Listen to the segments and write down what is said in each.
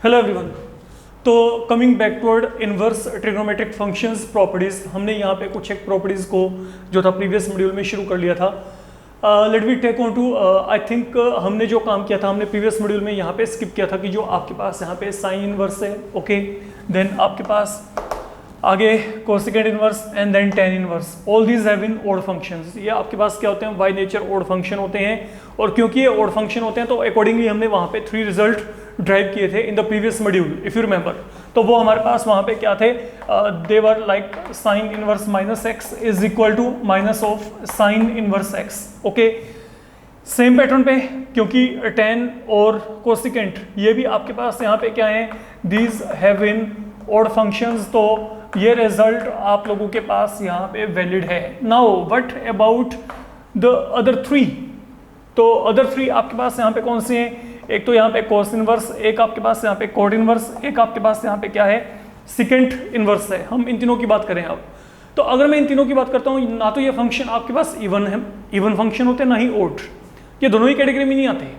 Hello everyone. तो coming backward inverse trigonometric functions properties, हमने यहाँ पे कुछ एक प्रॉपर्टीज को जो था प्रीवियस मॉड्यूल में शुरू कर लिया था। Let we take on to I think हमने जो काम किया था, हमने प्रीवियस मॉड्यूल में यहाँ पे स्किप किया था कि जो आपके पास यहाँ पे साइन इनवर्स है, ओके, देन आपके पास आगे cosecant inverse and then tan inverse, all these have in odd functions. ये आपके पास क्या होते हैं, बाय नेचर ऑड फंक्शन होते हैं, और क्योंकि ये ऑड फंक्शन होते हैं तो अकॉर्डिंगली हमने वहाँ पे 3 रिजल्ट ड्राइव किए थे in the previous module if you remember. तो वो हमारे पास वहाँ पे क्या थे, they were like sine inverse minus x is equal to minus of sine inverse x, okay. Same pattern पे, क्योंकि टेन और कोसेकेंट ये भी आपके पास यहाँ पे क्या है, these have in odd functions, तो ये रिजल्ट आप लोगों के पास यहाँ पे वैलिड है। Now what about the other 3? तो अदर 3 आपके पास यहाँ पे कौन से हैं? एक तो यहाँ पे कोस इनवर्स, एक आपके पास यहाँ पे कोट इनवर्स, एक आपके पास यहाँ पे क्या है, सेकेंट इनवर्स है। हम इन तीनों की बात करें अब। तो अगर मैं इन तीनों की बात करता हूँ, ना तो ये फंक्शन आपके पास इवन है, इवन फंक्शन होते हैं, ना ही ओड, ये दोनों ही कैटेगरी में नहीं आते।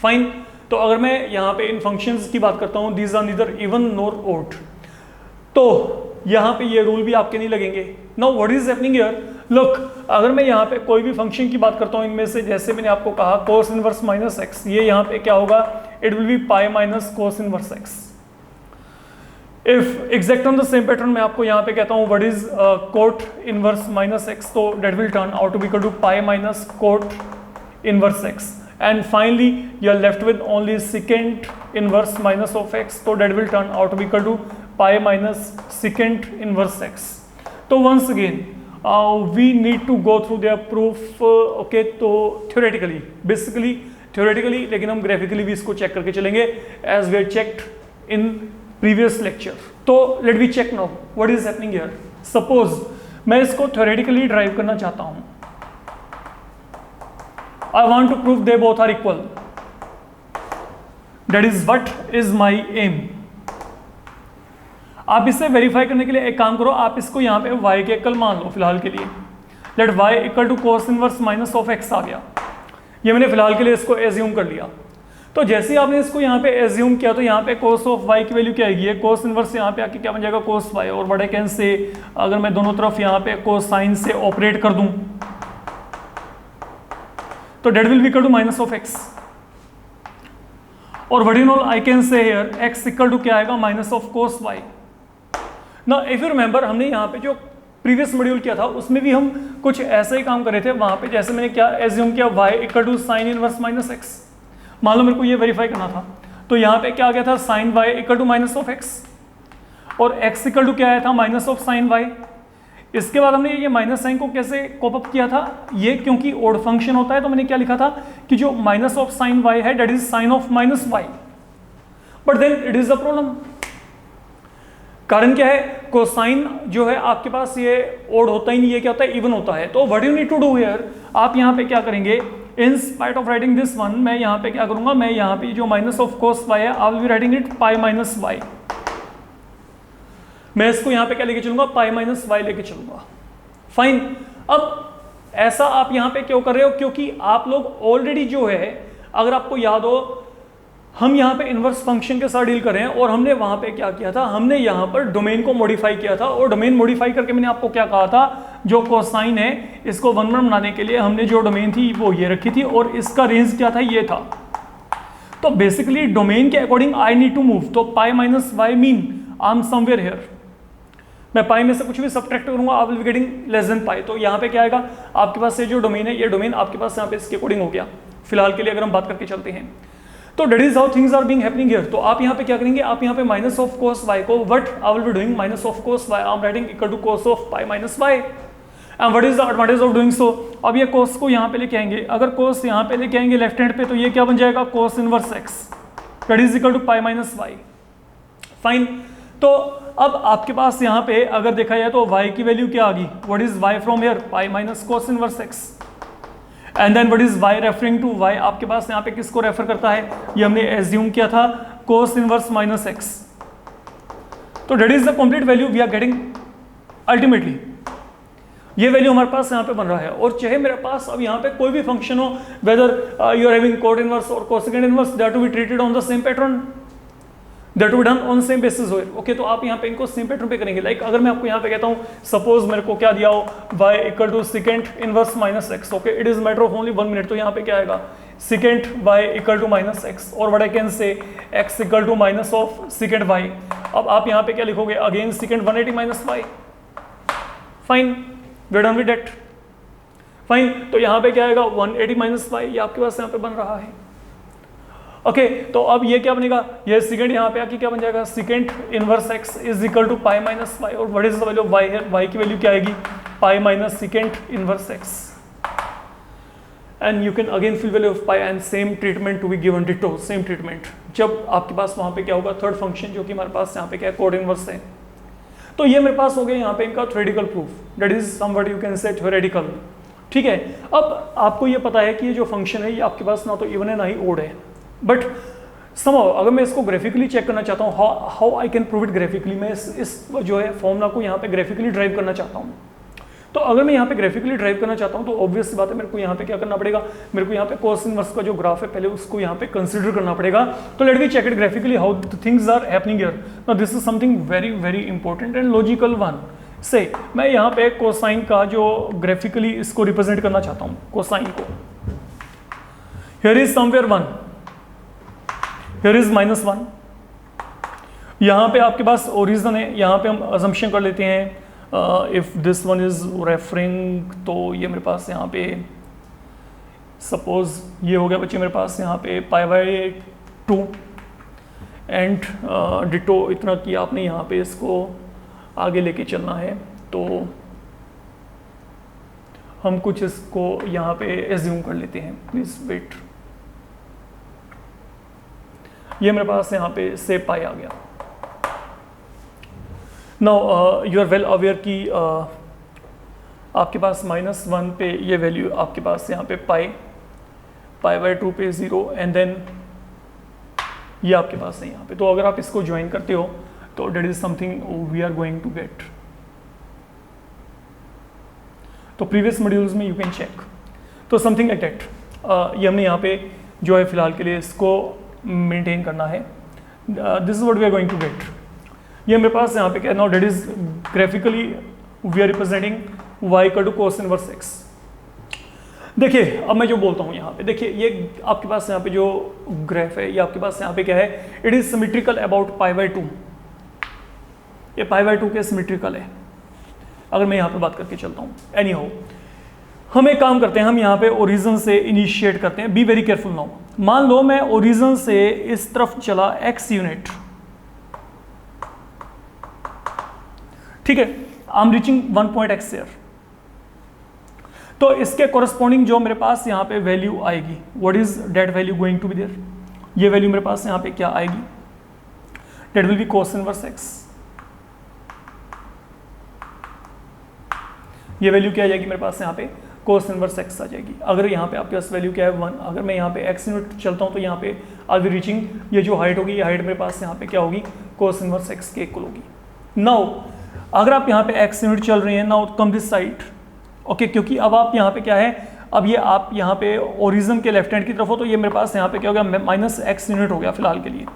फाइन। तो अगर मैं यहाँ पे इन फंक्शंस की बात करता हूँ, these are neither even nor odd, तो यहाँ पे ये रूल भी आपके नहीं लगेंगे। Now what is happening here, look, अगर मैं यहाँ पे कोई भी फंक्शन की बात करता हूँ इनमें से, जैसे मैंने आपको कहा कोस इनवर्स माइनस एक्स, ये यहाँ पे क्या होगा, it will be pi minus cos inverse x. If exact on the same pattern मैं आपको यहाँ पे कहता हूँ what is cot inverse minus x, तो that will turn out to be equal to pi minus cot inverse x, and finally you are left with only secant inverse minus of x, तो that will turn out to be equal to pi minus secant inverse x. तो once again we need to go through their proof, okay, तो theoretically, basically theoretically, लेकिन हम graphically भी इसको check करके चलेंगे as we checked in previous lecture। तो let me check now what is happening here। Suppose मैं इसको theoretically drive करना चाहता हूँ, I want to prove they both are equal, that is what is my aim। आप इसे verify करने के लिए एक काम करो, आप इसको यहाँ पे y के एकल मान लो फिलहाल के लिए। Let y equal to cos inverse minus of x आ गया, ये मैंने फिलहाल के लिए इसको एज्यूम कर लिया। तो जैसे ही आपने इसको यहाँ पे एज्यूम किया, तो यहाँ पे कोस ऑफ y की वैल्यू क्या आएगी, कोस इनवर्स यहाँ पे आके क्या बन जाएगा, कोस y, और व्हाट आई कैन से, अगर मैं दोनों तरफ यहाँ पे कोस साइन से ऑपरेट कर दूं, तो that will be equal to minus of x, और what you know I can say here x equal to क्या आएगा, माइनस ऑफ कोस y। ना इफ यू रिमेंबर, हमने यहाँ पे जो प्रीवियस मॉड्यूल किया था उसमें भी हम कुछ ऐसा ही काम कर रहे थे। वहां पे जैसे मैंने क्या एज्यूम किया, y equal to sine inverse minus X, मान लो मेरे को ये वेरीफाई करना था, तो यहाँ पे क्या आ गया था, sine y equal to minus of X, और x इक्वल टू क्या आया था, माइनस ऑफ साइन y। इसके बाद हमने ये माइनस साइन को कैसे कोप अप किया था, ये क्योंकि ओड फंक्शन होता है तो मैंने क्या लिखा था कि जो माइनस ऑफ साइन y है that is sine of minus y, but then it is a problem. कारण क्या है, कोसाइन जो है आपके पास ये ओड होता ही नहीं, ये क्या होता है, इवन होता है। तो what you need to do here, आप यहाँ पे क्या करेंगे, in spite of writing this one, मैं यहाँ पे क्या करूंगा, मैं यहाँ पे जो माइनस ऑफ कोस y है, आई will be writing it pi minus y। मैं इसको यहाँ पे क्या लेके चलूंगा, पाई माइनस y लेके चलूंगा। फाइन। अब ऐसा आप यहाँ पे क्यों कर रहे हो, क्योंकि आप लोग ऑलरेडी जो है, अगर आपको याद हो, हम यहाँ पे इनवर्स फंक्शन के साथ डील कर रहे हैं, और हमने वहाँ पे क्या किया था, हमने यहाँ पर डोमेन को मॉडिफाई किया था, और डोमेन मॉडिफाई करके मैंने आपको क्या कहा था, जो कोसाइन है इसको 1 बनाने के लिए हमने जो डोमेन थी वो ये रखी थी, और इसका रेंज क्या था, ये था। तो बेसिकली डोमेन के according I need to move, तो pi minus y mean I am somewhere here. मैं पाई में से कुछ भी सब्ट्रैक्ट करूंगा, I will be getting less than pi. तो यहाँ पे क्या आएगा, आपके पास ये जो डोमेन है, ये डोमेन आपके पास यहाँ पे इसके अकॉर्डिंग हो गया फिलहाल के लिए, अगर हम बात करके चलते हैं। तो that is how things are being happening here. तो आप यहाँ पे क्या करेंगे, आप यहाँ पे माइनस ऑफ कोस y को, what I will be doing, minus of cos y, I am writing equal to cos of pi minus y, and what is the advantage of doing so. अब ये कोस को यहाँ पे लेके आएंगे, अगर कोस यहाँ पे लेके आएंगे लेफ्ट हैंड पे, तो ये क्या बन जाएगा, cos inverse x, that is equal to pi minus y। Fine. तो अब आपके पास यहाँ पे अगर देखा जाए तो y की वैल्यू क्या आ गई, what is y from here, pi minus cos inverse x, and then what is y referring to, y आपके पास यहाँ पे किसको रेफर करता है, ये हमने एज्यूम किया था, कोस इनवर्स माइनस x। तो that is the complete value we are getting ultimately, ये वैल्यू हमारे पास यहाँ पे बन रहा है। और चाहे मेरे पास अब यहाँ पे कोई भी फंक्शन हो, whether you are having cot inverse और cosecant inverse, that to be treated on the same pattern. That will be done on same basis हो। ओके, तो आप यहाँ पे इनको सेम पैटर्न पे करेंगे। लाइक अगर मैं आपको यहाँ पे कहता हूँ सपोज मेरे को क्या दिया हो, y equal to secant inverse minus x. Okay, it is matter of only 1 minute, तो यहाँ पे क्या आएगा secant y equal to minus x, और what I can say x equal to minus of secant y। अब आप यहाँ पे क्या लिखोगे, again secant 180 minus y। Fine, we are done with that. Fine, तो यहाँ पे क्या आएगा 180 माइनस y, ये आपके पास यहाँ पे बन रहा है। ओके, तो अब ये क्या बनेगा, ये सेकंड यहाँ पे आके क्या बन जाएगा, sec inverse x is equal to pi minus y, और what is the value of y here, y की वैल्यू क्या आएगी pi minus sec inverse x, and you can again fill value of pi and same treatment to be given, ditto same treatment जब आपके पास वहां पे क्या होगा third function, जो कि हमारे पास यहाँ पे क्या है कोड इनवर्स है। तो ये मेरे पास हो गया यहाँ पे इनका theoretical proof, that is somewhat you can से थ्योरेटिकल। ठीक है, अब आपको ये पता है कि ये जो फंक्शन है ये आपके पास ना तो इवन है ना ही ओड है, बट समहाउ अगर मैं इसको ग्राफिकली चेक करना चाहता हूँ, how I can prove it graphically, मैं इस जो है फॉर्मूला को यहाँ पे ग्राफिकली ड्राइव करना चाहता हूँ। तो अगर मैं यहाँ पे ग्राफिकली ड्राइव करना चाहता हूँ तो ऑब्वियस सी बात है, मेरे को यहाँ पे क्या करना पड़ेगा, मेरे को यहाँ पे कोस इनवर्स का जो ग्राफ है पहले उसको यहाँ पे कंसीडर करना पड़ेगा। तो let me check it graphically how the things are happening here. Now this is something very very important and logical one. से मैं यहाँ पे कोसाइन का जो ग्राफिकली इसको रिप्रेजेंट करना चाहता हूँ, कोसाइन को, here is somewhere 1, here is -1, यहाँ पे आपके पास ओरिजिन है, यहाँ पे हम अजम्पशन कर लेते हैं if this one is referring, तो ये मेरे पास यहाँ पे सपोज ये हो गया बच्चे मेरे पास यहाँ पे π/2 एंड डिटो इतना कि आपने यहाँ पे इसको आगे लेके चलना है। तो हम कुछ इसको यहाँ पे एज्यूम कर लेते हैं, प्लीज वेट। ये मेरे पास यहाँ पे से पाई आ गया। Now you are well aware कि आपके पास -1 पे ये वैल्यू आपके पास यहाँ पे π/2 पे 0 एंड देन ये आपके पास है यहाँ पे। तो अगर आप इसको ज्वाइन करते हो तो that is something we are going to get. तो प्रीवियस मॉड्यूल्स में यू कैन चेक, तो समथिंग लाइक दैट। ये हमने यहाँ पे जो है फिलहाल के लिए इसको मेंटेन करना है। This is what we are going to get. ये मेरे पास यहाँ पे क्या, now that is graphically we are representing y equal to cos inverse x। देखिए अब मैं जो बोलता हूँ यहाँ पे, देखिए ये आपके पास यहाँ पे जो ग्राफ है ये आपके पास यहाँ पे क्या है, इट इज सिमेट्रिकल अबाउट π/2, ये π/2 के सिमेट्रिकल है अगर मैं यहाँ पे बात करके चलता हूँ। एनी हाउ हम एक काम करते हैं, हम यहाँ पे ओरिजिन से इनिशिएट करते हैं। Be very careful now. मान लो मैं ओरिजिन से इस तरफ चला x यूनिट, ठीक है, I am reaching 1 point x here। तो इसके कोरस्पॉन्डिंग जो मेरे पास यहाँ पे वैल्यू आएगी, what is that value going to be there, ये वैल्यू मेरे पास यहाँ पे क्या आएगी, that will be cos inverse x। ये वैल्यू क्या आ जाएगी मेरे पास यहाँ पे कोस इनवर्स x आ जाएगी। अगर यहाँ पे आपके पास वैल्यू क्या है 1, अगर मैं यहाँ पे x यूनिट चलता हूँ तो यहाँ पे आई विल रीचिंग, ये जो हाइट होगी ये हाइट मेरे पास यहाँ पे क्या होगी कोस इनवर्स x के इक्वल होगी। नाउ अगर आप यहाँ पे x यूनिट चल रहे हैं, now come this side, okay, क्योंकि अब आप यहाँ पे क्या है, अब ये आप यहाँ पे ओरिजिन के लेफ्ट हैंड की तरफ हो, तो ये मेरे पास यहाँ पे क्या हो गया -x यूनिट हो गया फिलहाल के लिए।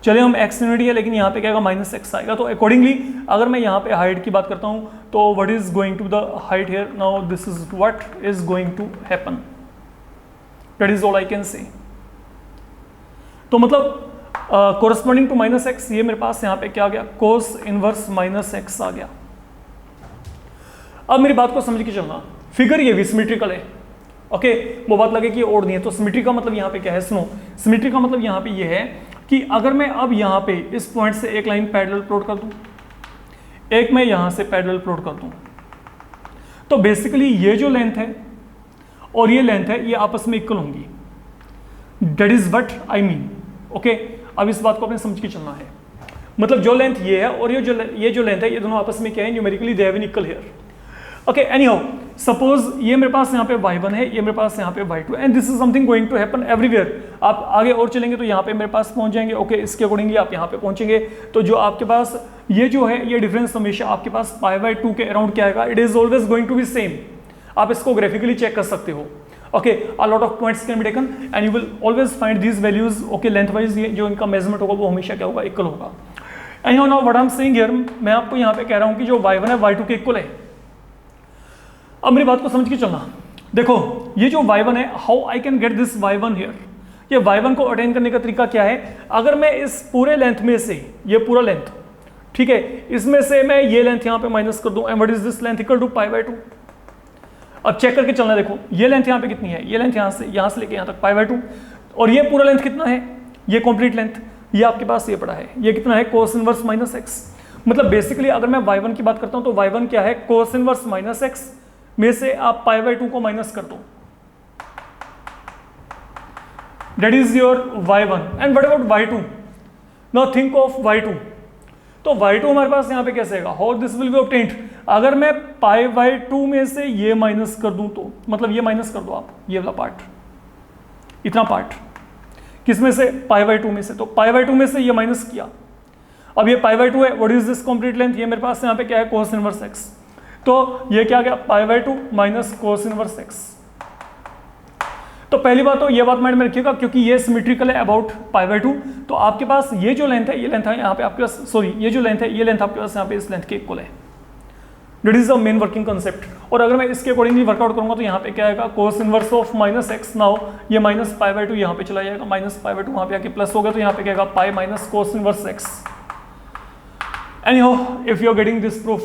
चलिए हम x यूनिट ही है लेकिन यहाँ पे क्या आएगा -x आएगा। तो अकॉर्डिंगली अगर मैं यहाँ पे हाइट की बात करता हूँ तो what is going to the height here, now this is what is going to happen, that is all I can say. तो मतलब कोरस्पॉन्डिंग टू -x ये मेरे पास यहाँ पे क्या आ गया कोस इनवर्स -x आ गया। अब मेरी बात को समझ के चलना, फिगर ये भी सिमेट्रिकल है, ओके, वो बात लगे कि ओड नहीं है। तो सिमेट्री का मतलब यहाँ पे क्या है, सुनो, सिमेट्री का मतलब यहाँ पे ये है कि अगर मैं अब यहाँ पे इस पॉइंट से एक लाइन पैरेलल प्लॉट कर दूं, एक मैं यहाँ से पैरेलल प्लॉट कर दूं, तो बेसिकली ये जो लेंथ है और ये लेंथ है ये आपस में इक्वल होंगी, that is what I mean. Okay, अब इस बात को आपने समझ के चलना है, मतलब जो लेंथ ये है और ये जो लेंथ है ये दोनों आपस में क्या है, numerically they have an equal here. Okay, any how suppose ये मेरे पास यहाँ पे y1 है, ये मेरे पास यहाँ पे y2, and this is something going to happen everywhere. आप आगे और चलेंगे तो यहाँ पे मेरे पास पहुंच जाएंगे, ओके, इसके अकॉर्डिंगली आप यहाँ पे पहुंचेंगे। तो जो आपके पास ये जो है ये डिफरेंस हमेशा आपके पास π/2 के अराउंड क्या आएगा, it is always going to be same. आप इसको ग्राफिकली चेक कर सकते हो। Okay, a lot of points can be taken and you will always find these values. Okay, length wise ये जो इनका मेजरमेंट होगा वो हमेशा क्या होगा, इक्वल होगा। And you know what I am saying here, मैं आपको यहाँ पे कह रहा हूँ कि जो y1 है y2 के इक्वल है। अब मेरी बात को समझ के चलना, देखो ये जो y1 है, how I can get this y1 here, ये y1 को अटेन करने का तरीका क्या है, अगर मैं इस पूरे लेंथ में से, ये पूरा लेंथ ठीक है, इसमें से मैं ये लेंथ यहाँ पे माइनस कर दूं, and what is this length equal to π/2। अब चेक करके चलना, देखो ये लेंथ यहाँ पे कितनी है, ये लेंथ यहाँ से लेके यहाँ तक π/2, और ये पूरा लेंथ कितना है, ये कंप्लीट लेंथ, ये आपके पास ये पड़ा है, ये कितना है cos इनवर्स माइनस x। मतलब बेसिकली अगर मैं y1 की बात करता हूँ तो y1 क्या है, cos इनवर्स माइनस x में से आप π/2 को माइनस कर दो, that is your y1। And what about y2, now think of y2। तो y2 हमारे पास यहाँ पे कैसे आएगा, how this will be obtained, अगर मैं π/2 में से ये माइनस कर दूं तो, मतलब ये माइनस कर दो आप, ये वाला पार्ट, इतना पार्ट, किसमें से, π/2 में से, तो π/2 में से ये माइनस किया, अब ये π/2 है, what is this complete length, ये मेरे पास यहाँ पे क्या है, cos इनवर्स x, तो ये क्या गया, π/2 माइनस cos इनवर्स x। तो पहली बात तो ये बात माइंड में रखिएगा, क्योंकि ये सिमेट्रिकल है अबाउट π/2, तो आपके पास ये जो लेंथ है, ये लेंथ है यहाँ पे आपके पास, सॉरी ये जो लेंथ है, ये लेंथ आपके पास यहाँ पे इस लेंथ के इक्वल है। That is the main working concept. और अगर मैं इसके अकॉर्डिंगली वर्कआउट करूंगा तो यहाँ पे क्या आएगा, cos inverse of minus x, now ये माइनस π/2 यहाँ पे चला जाएगा, माइनस π/2 वहाँ पे आके प्लस हो गया, तो यहाँ पे क्या आएगा, pi minus cos inverse x। Anyhow, if you are getting this proof,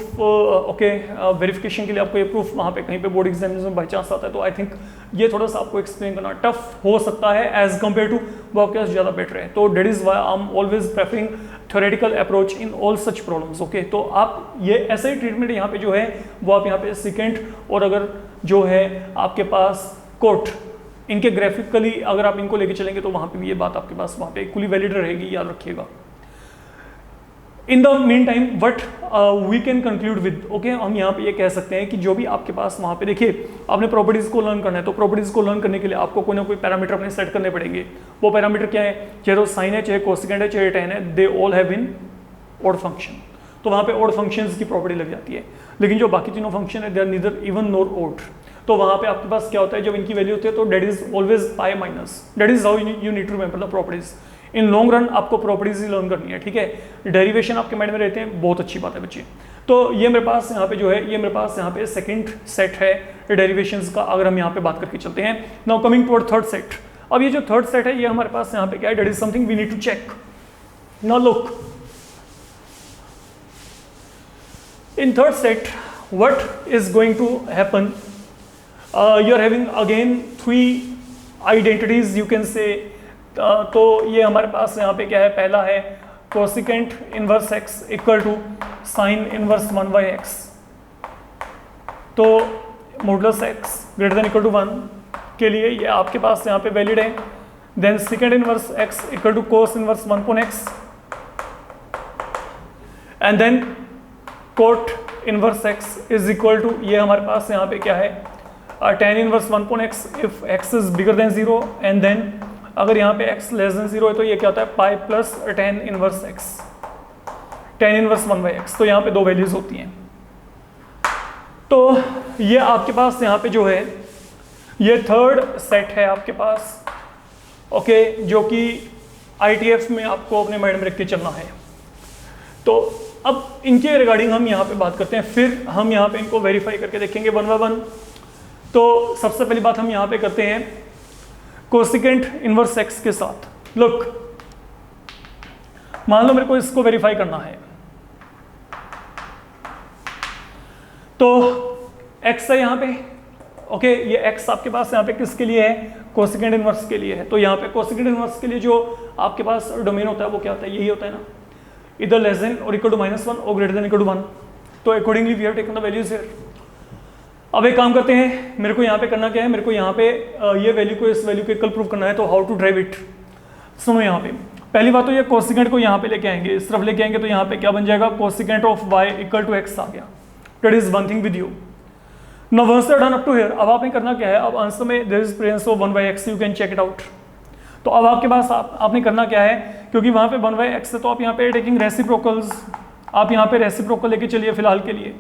verification के लिए आपको ये प्रूफ वहाँ पे कहीं पे बोर्ड एग्जामिनेशन में बाई चांस आता है, तो आई थिंक ये थोड़ा सा आपको एक्सप्लेन करना टफ हो सकता है एज कम्पेयर टू, वो आपके पास ज़्यादा बेटर है। तो that is why I am always preferring theoretical approach in all such problems. Okay, तो आप ये ऐसा ही ट्रीटमेंट यहाँ पे जो है वो आप यहाँ पे सेकेंड, और अगर जो है आपके पास कोट, इनके ग्राफिकली अगर आप इनको लेके चलेंगे तो वहाँ पे भी ये बात आपके पास वहाँ पे इक्वली वैलिड रहेगी, याद रखिएगा। In the meantime what we can conclude with, okay, हम यहाँ पे ये कह सकते हैं कि जो भी आपके पास वहाँ पे, देखिए आपने प्रॉपर्टीज को लर्न करना है, तो प्रॉपर्टीज को लर्न करने के लिए आपको कोई ना कोई पैरामीटर अपने सेट करने पड़ेंगे। वो पैरामीटर क्या है, चाहे तो साइन है, चाहे कोसेकेंड है, चाहे टेन है, they all have in odd function, तो वहाँ पे ऑड फंक्शंस की प्रॉपर्टी लग जाती है। लेकिन जो बाकी तीनों फंक्शन है, they are neither even nor odd, तो वहाँ पे आपके पास क्या होता है, जब इनकी वैल्यू होती है तो that is always pi minus, that is how you need to remember the properties. In long run आपको प्रॉपर्टीज ही लर्न करनी है, ठीक है, डेरिवेशन आपके माइंड में रहते हैं, बहुत अच्छी बात है बच्चे। तो ये मेरे पास यहाँ पे जो है, ये मेरे पास यहाँ पे सेकंड सेट है डेरिवेशंस का, अगर हम यहाँ पे बात करके चलते हैं। Now coming toward third set. अब ये जो थर्ड सेट है, ये हमारे पास यहाँ पे क्या है, that is something we need to check. Now look, in third set what is going to happen, you are having again 3 identities you can say. तो ये हमारे पास यहाँ पे क्या है, पहला है cosecant inverse x equal to sine inverse 1/x, तो modulus x greater than equal to 1 के लिए ये आपके पास यहाँ पे वैलिड है। Then second inverse x equal to cos inverse 1/x, and then cot inverse x is equal to, ये हमारे पास यहाँ पे क्या है, tan inverse 1/x if x is bigger than 0, and then अगर यहाँ पे x लेस देन 0 है तो ये क्या होता है, पाई plus tan inverse x, tan inverse 1/x। तो यहाँ पे 2 वैल्यूज होती हैं। तो ये आपके पास यहाँ पे जो है, ये थर्ड सेट है आपके पास, ओके, जो कि ITF में आपको अपने माइंड में रख के चलना है। तो अब इनके रिगार्डिंग हम यहाँ पे बात करते हैं, फिर हम यहाँ पे इनको वेरीफाई करके देखेंगे 1 by 1। तो सबसे पहली बात हम यहाँ पे करते हैं कोसिकेंट इनवर्स x के साथ। लुक, मान लो मेरे को इसको वेरीफाई करना है, तो x है यहाँ पे, ओके, ये x आपके पास यहाँ पे किसके लिए है, कोसिकेंट इनवर्स के लिए है। तो यहाँ पे कोसिकेंट इनवर्स के लिए जो आपके पास डोमेन होता है वो क्या होता है, यही होता है ना, इधर लेस देन और इक्वल टू -1 और ग्रेटर देन इक्वल टू 1। तो accordingly we have taken the values here. अब एक काम करते हैं, मेरे को यहाँ पे करना क्या है, मेरे को यहाँ पे ये वैल्यू को इस वैल्यू के इक्वल प्रूव करना है। तो हाउ टू ड्राइव इट, सुनो यहाँ पे पहली बात तो ये कोसिकेंट को यहाँ पे लेके आएंगे, इस तरफ लेके आएंगे, तो यहाँ पे क्या बन जाएगा, cosecant of y equal to x आ गया। That is one thing with you. Now once you are done up to here, अब आपने करना क्या है, अब आंसर में there is presence of 1/x, you can check it out. तो अब आपके पास आपने करना क्या है, क्योंकि वहाँ पे 1/x है तो आप यहाँ पे टेकिंग रेसिप्रोकल्स, आप यहाँ पे रेसिप्रोकल लेके चलिए फिलहाल के लिए।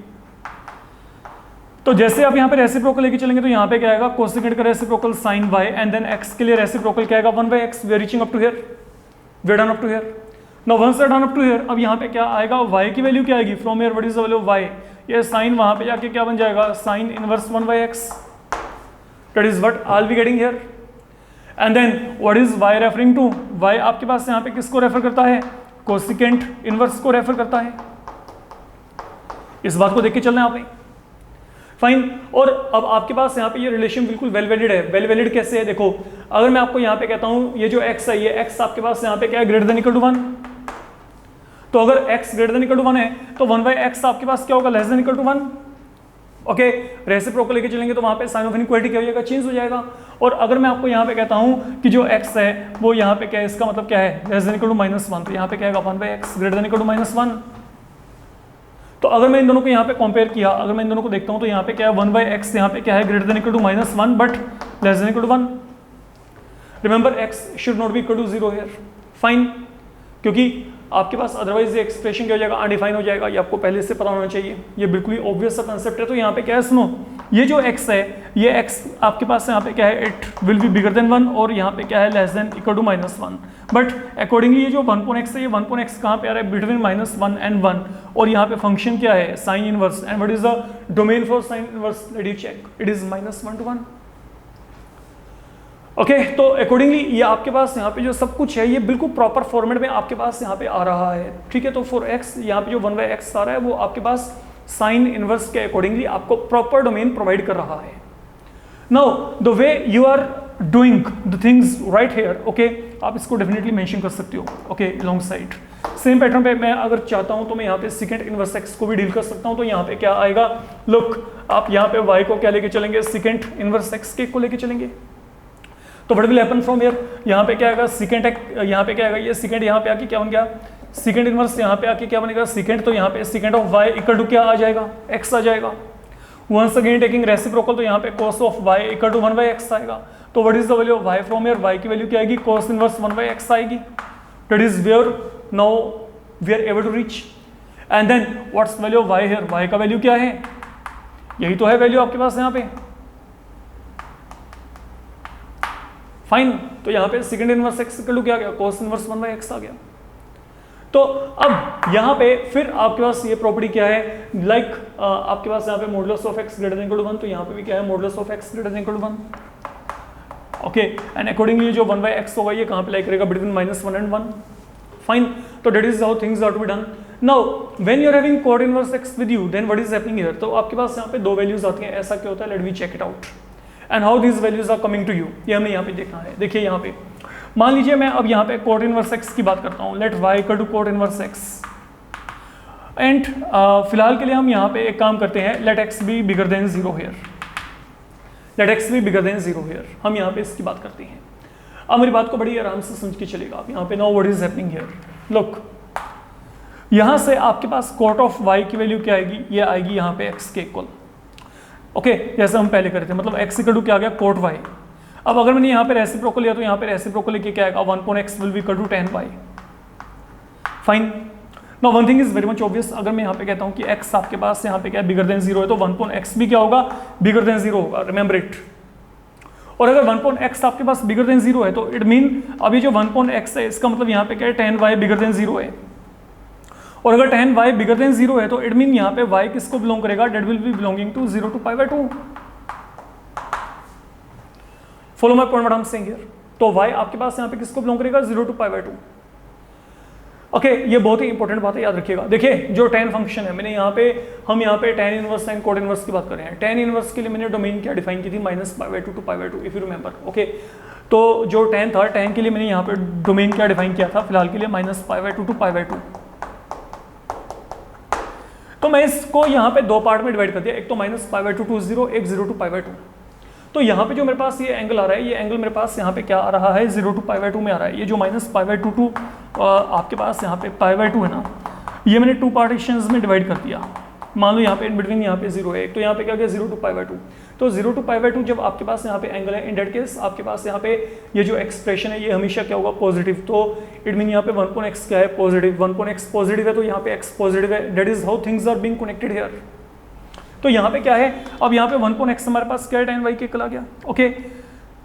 तो जैसे आप यहाँ पे रेसिप्रोकल लेके चलेंगे तो यहाँ पे क्या आएगा, कोसेकेंट का reciprocal sine y, and then x के लिए रेसिप्रोकल क्या आएगा 1/x। We are reaching up to here, we are done up to here. Now once we are done up to here, अब यहाँ पे क्या आएगा, y की वैल्यू क्या आएगी, from here what is the value of y, ये sine वहां पे जाके क्या बन जाएगा, sine inverse 1/x। That is what I will be getting here. And then what is y referring to, y आपके पास यहाँ पे किसको रेफर करता है, कोसेकेंट इनवर्स को रेफर करता है। इस बात को देख के चलना है आपने, फाइन। और अब आपके पास यहाँ पे ये रिलेशन बिल्कुल वेल वैलिड है। वेल वैलिड कैसे है, देखो अगर मैं आपको यहाँ पे कहता हूँ ये जो x है, ये x आपके पास यहाँ पे क्या है, ग्रेटर देन इक्वल टू 1, तो अगर x greater than equal to 1 है तो 1/x आपके पास क्या होगा, less than equal to 1। Okay, reciprocal लेके चलेंगे तो वहां पे साइन ऑफ इनइक्वालिटी क्या हो जाएगा, चेंज हो जाएगा। और अगर मैं आपको यहाँ पे कहता हूँ कि जो x है वो यहाँ पे क्या है, इसका मतलब क्या है, लेस देन इक्वल टू -1, तो यहाँ पे क्या आएगा 1/x greater than equal to -1। तो अगर मैं इन दोनों को यहाँ पे कंपेयर किया, अगर मैं इन दोनों को देखता हूँ तो यहाँ पे क्या है 1/x, यहाँ पे क्या है greater than equal to -1 but less than equal to 1। Remember x should not be equal to 0 here, fine, क्योंकि आपके पास अदरवाइज ये एक्सप्रेशन क्या हो जाएगा, अनडिफाइन हो जाएगा। ये आपको पहले से पता होना चाहिए, ये बिल्कुल ही ऑब्वियस सा कंसेप्ट है। तो यहाँ पे क्या है, सुनो, ये जो x है, ये x आपके पास यहाँ पे क्या है, it will be bigger than 1, और यहाँ पे क्या है less than equal to -1। But accordingly ये जो 1/x है, ये 1/x कहाँ पे आ रहा है, बिटवीन -1 and 1, और यहाँ पे फंक्शन क्या है, sine inverse, and what is the domain for sine inverse, let you check, it is -1 to 1। Okay, तो अकॉर्डिंगली ये आपके पास यहाँ पे जो सब कुछ है ये बिल्कुल प्रॉपर फॉर्मेट में आपके पास यहाँ पे आ रहा है, ठीक है। तो फॉर x यहाँ पे जो 1/x आ रहा है वो आपके पास साइन इनवर्स के अकॉर्डिंगली आपको प्रॉपर डोमेन प्रोवाइड कर रहा है। Now the way you are doing the things right here, okay, आप इसको डेफिनेटली मेंशन कर सकते हो, okay, long side same pattern पे मैं अगर चाहता हूं तो मैं यहाँ पे सेकेंड इनवर्स x को भी डील कर सकता हूं। तो यहाँ पे क्या आएगा, लुक, आप यहाँ पे y को क्या लेके चलेंगे, सेकेंड इनवर्स x के को लेके चलेंगे। तो what will happen from here, यहाँ पे क्या आएगा, सेकेंड यहाँ पे क्या आएगा, ये सेकेंड यहाँ पे आके क्या बन गया, सेकेंड इनवर्स यहाँ पे आके क्या बनेगा, सेकेंड, तो यहाँ पे second of y equal to क्या आ जाएगा, x आ जाएगा। वंस अगेन टेकिंग रेसिप्रोकल, तो यहाँ पे cos of y equal to 1/x आएगा। तो what is the value of y from here, y की वैल्यू क्या आएगी, cos इनवर्स 1/x आएगी। That is where now we are able to reach. And then what's value of y here, y का value क्या है, यही तो है वैल्यू आपके पास यहाँ पे, फाइन। तो यहाँ पे second inverse x equal to क्या आ गया, cos इनवर्स 1/x आ गया। तो अब यहाँ पे फिर आपके पास ये प्रॉपर्टी क्या है, लाइक आपके पास यहाँ पे modulus of x greater than equal to 1, तो यहाँ पे भी क्या है, modulus of x greater than equal to 1। Okay, and accordingly जो 1/x होगा ये कहाँ पे लाइक करेगा, बिटवीन -1 and 1, फाइन। तो that is how things are to be done. Now when you are having cot inverse x with you, then what is happening here, तो आपके पास यहाँ पे दो वैल्यूज आती हैं, ऐसा क्या होता है, let we check it out and how these values are coming to you, ये हमें यहाँ पे देखना है। देखिए यहाँ पे मान लीजिए मैं अब यहाँ पे cot इनवर्स x की बात करता हूँ, let y equal to cot inverse x, एंड फिलहाल के लिए हम यहाँ पे एक काम करते हैं, let x be bigger than 0 here, let x be bigger than 0 here, हम यहाँ पे इसकी बात करते हैं। अब मेरी बात को बड़ी आराम से समझ के चलेगा आप यहाँ पे। Now what is happening here, look, यहाँ से आपके पास cot ऑफ y की वैल्यू क्या आएगी, ये आएगी यहाँ पे x के इक्वल, ओके, जैसे हम पहले करे थे, मतलब x इक्वल टू क्या आ गया, cot y। अब अगर मैंने यहाँ पे रेसिप्रोकल लिया तो यहाँ पे रेसिप्रोकल लेके क्या आएगा, 1/x will be equal to 10y, fine. Now one thing is very much obvious, अगर मैं यहाँ पे कहता हूँ कि x आपके पास यहाँ पे क्या है, बिगर देन 0 है, तो 1/x भी क्या होगा, बिगर देन 0 होगा, रिमेंबर इट। और अगर 1/x आपके पास बिगर देन 0 है तो इट मीन अब ये जो 1/x है इसका मतलब यहाँ पे क्या है, 10y बिगर देन 0 है। और अगर 10y बिगर देन 0 है तो इट मीन यहाँ पे y किसको बिलोंग करेगा, that will be belonging to 0 to π/2। Follow my point what I am saying here. तो y आपके पास यहाँ पे किसको बिलोंग करेगा, 0 to π/2। ओके, ये बहुत ही इंपॉर्टेंट बात है, याद रखिएगा। देखिए जो tan फंक्शन है, मैंने यहाँ पे हम यहाँ पे tan inverse and cot inverse की बात कर रहे हैं। tan इनवर्स के लिए मैंने डोमेन क्या डिफाइन की थी, -π/2 to π/2, if you remember, okay. तो जो tan था, tan के लिए मैंने यहाँ पे डोमेन क्या डिफाइन किया था, फिलहाल के लिए -π/2 to π/2। तो मैं इसको यहाँ पे दो पार्ट में डिवाइड कर दिया, एक तो -π/2 to 0, एक 0 to π/2। तो यहाँ पे जो मेरे पास ये एंगल आ रहा है, ये एंगल मेरे पास यहाँ पे क्या आ रहा है, 0 to π/2 में आ रहा है। ये जो -π/2 to आपके पास यहाँ पे π/2 है ना, ये मैंने 2 पार्टीशंस में डिवाइड कर दिया। मान लो यहाँ पे इन बिटवीन यहाँ पे 0 है, तो यहाँ पे क्या गया, 0 to π/2। तो 0 to π/2 जब आपके पास यहाँ पे एंगल है, इन दैट केस आपके पास यहाँ पे ये जो एक्सप्रेशन है ये हमेशा क्या होगा, पॉजिटिव। तो इट मीन यहाँ पे 1/x क्या है, पॉजिटिव। 1/x पॉजिटिव है तो यहाँ पे x पॉजिटिव है। That is how things are being connected here. तो यहाँ पे क्या है, अब यहाँ पे 1/x हमारे पास क्या है, tan y के इक्वल आ गया। ओके,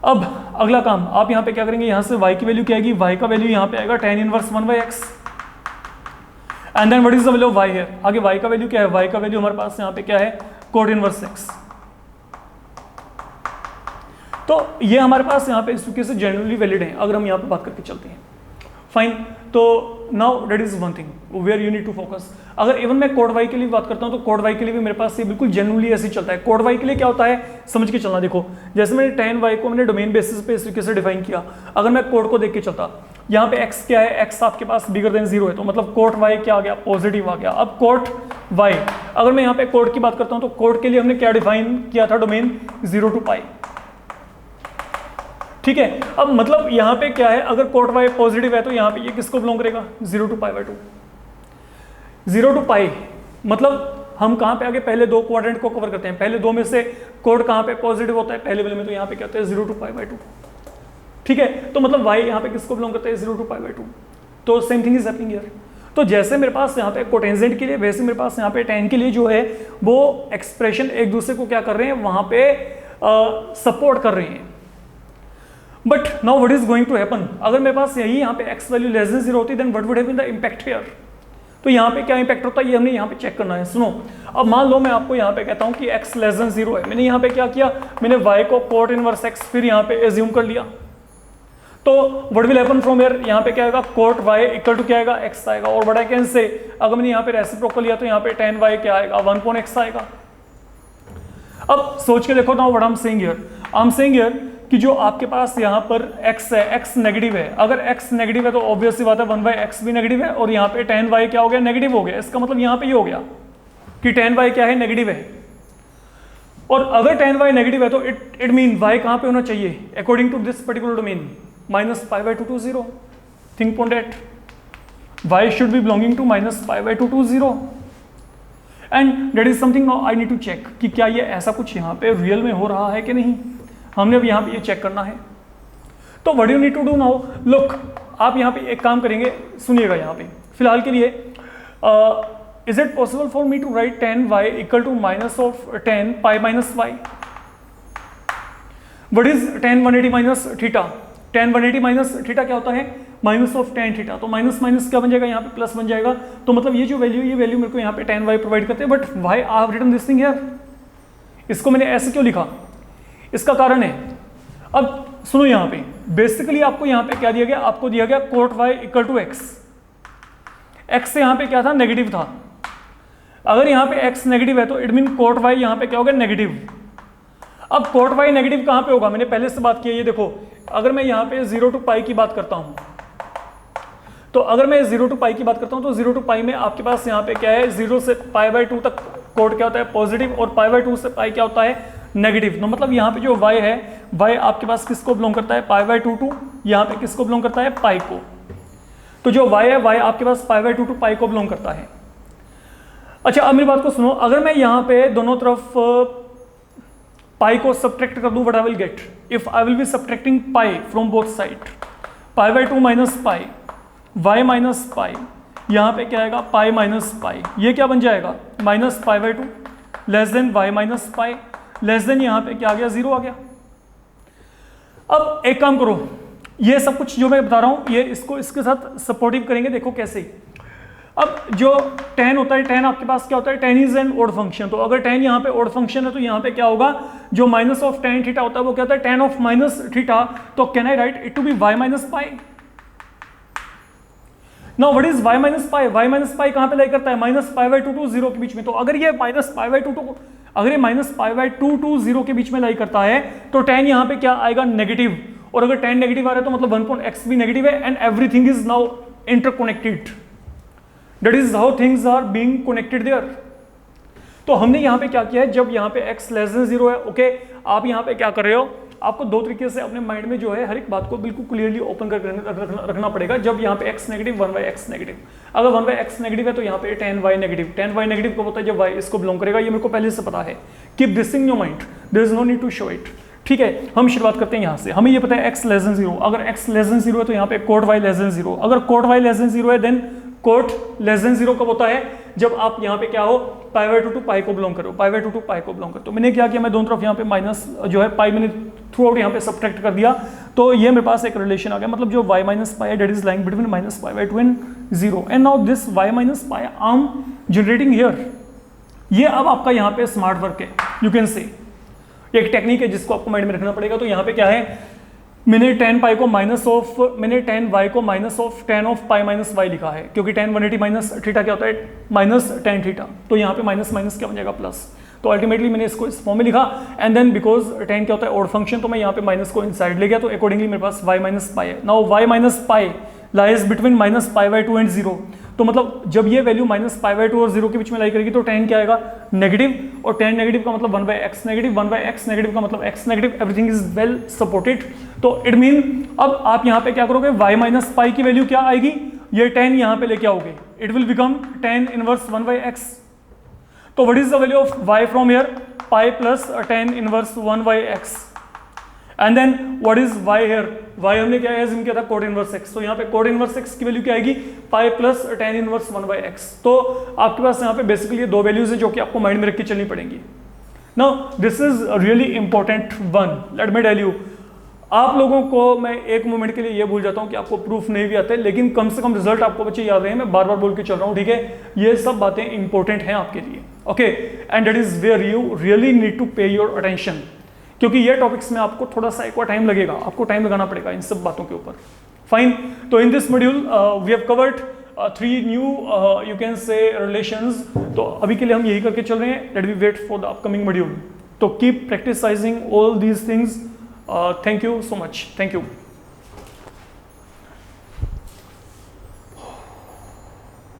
अब अगला काम आप यहाँ पे क्या करेंगे, यहाँ से y की वैल्यू क्या आएगी, y का वैल्यू यहाँ पे आएगा tan inverse 1/x and then what is the value of y है, आगे y का वैल्यू क्या है, y का वैल्यू हमारे पास यहाँ पे क्या है, cot इनवर्स x। तो ये हमारे पास यहाँ पे इस तरीके से जनरली वैलिड है अगर हम यहाँ पे बात करके चलते हैं। फाइन, तो now that is one thing where you need to focus. अगर इवन मैं कोड वाई के लिए बात करता हूँ तो कोड वाई के लिए भी मेरे पास ये बिल्कुल जनरली ऐसे ही चलता है। कोड वाई के लिए क्या होता है समझ के चलना, देखो जैसे मैंने tan y को मैंने डोमेन बेसिस पे इस तरीके से डिफाइन किया, अगर मैं कोड को देख के चलता, यहाँ पे x क्या है, x आपके पास बिगर देन 0 है, तो मतलब कोट y क्या आ गया, पॉजिटिव आ गया। अब कोट y, अगर मैं यहाँ पे कोड की बात करता हूँ तो कोड के लिए हमने क्या डिफाइन किया था, डोमेन 0 to पाई, ठीक है। अब मतलब यहाँ पे क्या है, अगर कोट y पॉजिटिव है तो यहाँ पे ये किसको बिलोंग करेगा, 0 to π/2, 0 to पाई, मतलब हम कहाँ पे आगे पहले दो क्वाड्रेंट को कवर करते हैं, पहले दो में से कोड कहाँ पे पॉजिटिव होता है, पहले वाले में, तो यहाँ पे क्या होता है 0 to π/2, ठीक है। तो मतलब y यहाँ पे किसको बिलोंग करता है, 0 to π/2। तो same thing is happening here. तो जैसे मेरे पास यहाँ पे कोटेंजेंट के लिए, वैसे मेरे पास यहाँ पे tan के लिए जो है वो एक्सप्रेशन एक दूसरे को क्या कर रहे हैं, वहां पे सपोर्ट कर रहे हैं। But now what is going to happen, अगर मेरे पास यही यहाँ पे x वैल्यू लेस देन 0 होती then what would have been the impact here. तो यहाँ पे क्या इंपैक्ट होता है ये हमने यहाँ पे चेक करना है। सुनो, अब मान लो मैं आपको यहाँ पे कहता हूँ कि x लेस देन 0 है, मैंने यहाँ पे क्या किया, मैंने y को कोट इनवर्स x फिर यहाँ पे एज्यूम कर लिया, तो what will happen from here, यहाँ पे क्या आएगा, कोट y इक्वल टू क्या आएगा, x आएगा। और बड़ा कैन से अगर मैंने यहाँ पे रेसिप्रोकल लिया तो यहाँ पे tan y क्या आएगा, 1/x आएगा। अब सोच के देखो ना what I am saying here, I am saying here कि जो आपके पास यहाँ पर x है, x नेगेटिव है, अगर x नेगेटिव है तो ऑब्वियस सी बात है 1/x भी नेगेटिव है, और यहाँ पे tan y क्या हो गया, नेगेटिव हो गया। इसका मतलब यहाँ पे ये हो गया कि tan y क्या है, नेगेटिव है। और अगर tan y नेगेटिव है तो इट मीन y कहाँ पे होना चाहिए, according to this particular domain, -π/2 to 0। Think on that, y should be belonging to -π/2 to 0 and that is something now I need to check कि क्या ये ऐसा कुछ यहाँ पे रियल में हो रहा है कि नहीं, हमने अब यहाँ पे ये चेक करना है। तो what you need to do now, look आप यहाँ पे एक काम करेंगे, सुनिएगा यहाँ पे फिलहाल के लिए, is it possible for me to write tan y equal to -tan π - y। What is tan 180 minus theta, tan 180 minus theta क्या होता है, -tan थीटा, तो माइनस माइनस क्या बन जाएगा, यहाँ पे प्लस बन जाएगा। तो मतलब ये जो वैल्यू, ये वैल्यू मेरे को यहाँ पे tan y प्रोवाइड करते हैं, but why I have written this thing here, इसको मैंने ऐसे क्यों लिखा, इसका कारण है, अब सुनो यहाँ पे बेसिकली आपको यहाँ पे क्या दिया गया, आपको दिया गया cot y equal to x, x से यहाँ पे क्या था, नेगेटिव था। अगर यहाँ पे x नेगेटिव है तो इट मीन कोट y यहाँ पे क्या होगा, नेगेटिव। अब कोट y नेगेटिव कहाँ पे होगा, मैंने पहले से बात की है, ये देखो अगर मैं यहाँ पे 0 to पाई की बात करता हूँ, तो अगर मैं 0 to पाई की बात करता हूँ तो 0 to पाई में आपके पास यहाँ पे क्या है, 0 से π/2 तक कोट क्या होता है, पॉजिटिव, और π/2 से पाई क्या होता है, नेगेटिव। तो मतलब यहाँ पे जो y है, y आपके पास किसको बिलोंग करता है, π/2 to, यहाँ पे किसको बिलोंग करता है, पाई को। तो जो y है, y आपके पास π/2 to पाई को बिलोंग करता है। अच्छा अब मेरी बात को सुनो, अगर मैं यहाँ पे दोनों तरफ पाई को सब्ट्रैक्ट कर दूं, what I will get, if I will be subtracting pi from both side, π/2 minus pi, y minus pi, यहाँ पे क्या आएगा, पाई माइनस पाई, ये क्या बन जाएगा, -π/2 less than y minus pi, less than यहाँ पे क्या आ गया, 0 आ गया। अब एक काम करो, ये सब कुछ जो मैं बता रहा हूँ ये इसको इसके साथ सपोर्टिव करेंगे, देखो कैसे। अब जो tan होता है, tan आपके पास क्या होता है, tan is an odd function, तो अगर tan यहाँ पे ओड फंक्शन है तो यहाँ पे क्या होगा, जो माइनस ऑफ tan थीटा होता है वो क्या होता है, tan ऑफ माइनस थीटा। तो can I write it to be y minus pi. Now what is y minus pi, y minus pi कहाँ पे लाई करता है, -π/2 to 0 के बीच में। तो अगर ये -π/2 to, अगर ये -π/2 to 0 के बीच में लाई करता है तो tan यहाँ पे क्या आएगा, नेगेटिव, और अगर tan नेगेटिव आ रहा है तो मतलब 1/x भी नेगेटिव है, and everything is now interconnected, that is how things are being connected there. तो हमने यहाँ पे क्या किया है, जब यहाँ पे x लेस देन 0 है, ओके, आप यहाँ पे क्या कर रहे हो, आपको दो तरीके से अपने माइंड में जो है हर एक बात को बिल्कुल क्लियरली ओपन करके रखना पड़ेगा। जब यहाँ पे x नेगेटिव, 1/x नेगेटिव, अगर 1/x नेगेटिव है तो यहाँ पे tan y negative, tan y negative कब होता है, जब y इसको बिलोंग करेगा, ये मेरे को पहले से पता है। Keep this in your mind, there is no need to show it, ठीक है। हम शुरुआत करते हैं यहाँ से, हमें ये पता है x लेस देन 0, अगर x लेस देन 0 है तो यहाँ पे कोट y लेस देन 0, अगर कोट y लेस देन 0 है देन कोट लेस देन 0 कब होता है, जब आप यहाँ पे क्या हो पाई बाय 2 टू पाई को बिलोंग करो, पाई बाय 2 टू पाई को बिलोंग करो। तो मैंने क्या किया, मैं दोनों तरफ यहाँ पे माइनस जो है पाई मैंने थ्रू आउट यहाँ पे सब्ट्रैक्ट कर दिया, तो ये मेरे पास एक रिलेशन आ गया, मतलब जो y माइनस पाई है that is lying between minus pi by 2 and 0 and now this y minus pi I am generating here. ये अब आपका यहाँ पे स्मार्ट वर्क है, यू कैन से एक टेक्निक है जिसको आपको माइंड में रखना पड़ेगा। तो यहाँ पे क्या है, मैंने tan पाई को माइनस ऑफ, मैंने tan y को minus of tan of pi minus y लिखा है, क्योंकि tan 180 माइनस थीटा क्या होता है माइनस tan थीटा, तो यहाँ पे माइनस माइनस क्या बन जाएगा प्लस। तो अल्टीमेटली मैंने इसको इस फॉर्म में लिखा एंड देन बिकॉज tan क्या होता है ऑड फंक्शन, तो मैं यहाँ पे माइनस को इनसाइड ले गया, तो अकॉर्डिंगली मेरे पास y माइनस पाई है। Now y minus pi lies between minus pi by 2 and 0, तो मतलब जब ये वैल्यू माइनस पाई बाय 2 और 0 के बीच में लाई करेगी तो tan क्या आएगा नेगेटिव, और tan नेगेटिव का मतलब 1 by x negative, 1 by x negative का मतलब x negative, everything is well supported. तो इट मीन अब आप यहाँ पे क्या करोगे, y माइनस पाई की वैल्यू क्या आएगी, ये tan यहाँ पे लेके आओगे, it will become tan inverse 1 by x। तो what is the value of y from here, pi plus tan inverse 1 by x and then what is y here, y हमने क्या एज्यूम किया था कोट इनवर्स x, तो यहाँ पे cot inverse x की value क्या आएगी pi plus tan inverse 1 by x। तो आपके पास यहाँ पे बेसिकली दो वैल्यूज है जो कि आपको माइंड में रख के चलनी पड़ेंगी। Now this is really important one, let me tell you. आप लोगों को मैं एक मोमेंट के लिए ये भूल जाता हूँ कि आपको प्रूफ नहीं भी आता है, लेकिन कम से कम रिजल्ट आपको बच्चे याद रहे, मैं बार बार बोल के चल रहा हूँ, ठीक है, ये सब बातें इंपॉर्टेंट हैं आपके लिए, okay, and that is where you really need to pay your attention, क्योंकि ये टॉपिक्स में आपको थोड़ा सा एक बार टाइम लगेगा, आपको टाइम लगाना पड़ेगा इन सब बातों के ऊपर। फाइन, तो in this module we have covered 3 new you can say relations, तो अभी के लिए हम यही करके चल रहे हैं, let we wait for the upcoming module. तो keep practicising all these things, thank you so much, thank you.